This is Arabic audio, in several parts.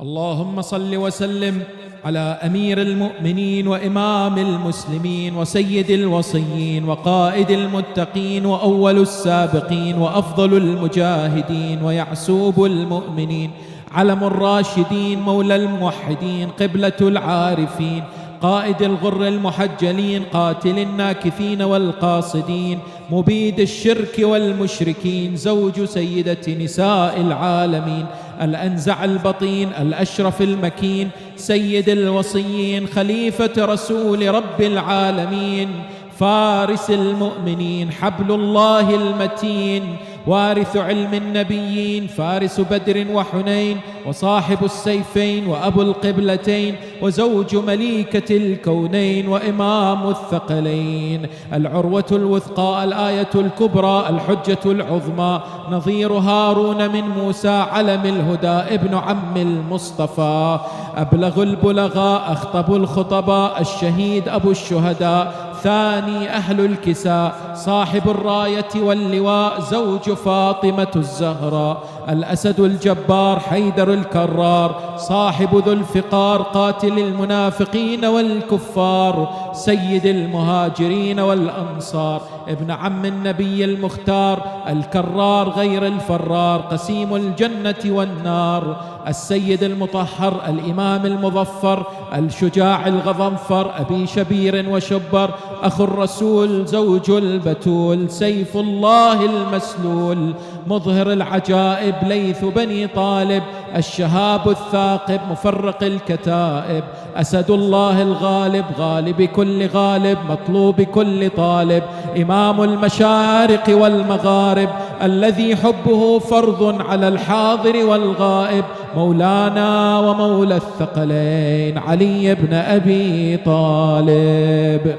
اللهم صل وسلم على أمير المؤمنين وإمام المسلمين وسيد الوصيين وقائد المتقين وأول السابقين وأفضل المجاهدين ويعسوب المؤمنين، علم الراشدين، مولى الموحدين، قبلة العارفين، قائد الغر المحجلين، قاتل الناكثين والقاصدين، مبيد الشرك والمشركين، زوج سيدة نساء العالمين، الأنزع البطين، الأشرف المكين، سيد الوصيين، خليفة رسول رب العالمين، فارس المؤمنين، حبل الله المتين، وارث علم النبيين، فارس بدر وحنين، وصاحب السيفين، وأبو القبلتين، وزوج مليكة الكونين، وإمام الثقلين، العروة الوثقى، الآية الكبرى، الحجة العظمى، نظير هارون من موسى، علم الهدى، ابن عم المصطفى، أبلغ البلغاء، أخطب الخطباء، الشهيد أبو الشهداء، ثاني أهل الكساء، صاحب الراية واللواء، زوج فاطمة الزهراء، الأسد الجبار، حيدر الكرار، صاحب ذو الفقار، قاتل المنافقين والكفار، سيد المهاجرين والأنصار، ابن عم النبي المختار، الكرار غير الفرار، قسيم الجنة والنار، السيد المطهر، الإمام المظفر، الشجاع الغضنفر، أبي شبير وشبر، أخو الرسول، زوج البتول، سيف الله المسلول، مظهر العجائب، ليث بني طالب، الشهاب الثاقب، مفرق الكتائب، أسد الله الغالب، غالب كل غالب، مطلوب كل طالب، إمام المشارق والمغارب، الذي حبه فرض على الحاضر والغائب، مولانا ومولى الثقلين، علي بن أبي طالب.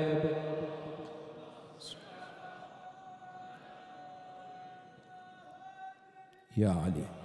يا علي.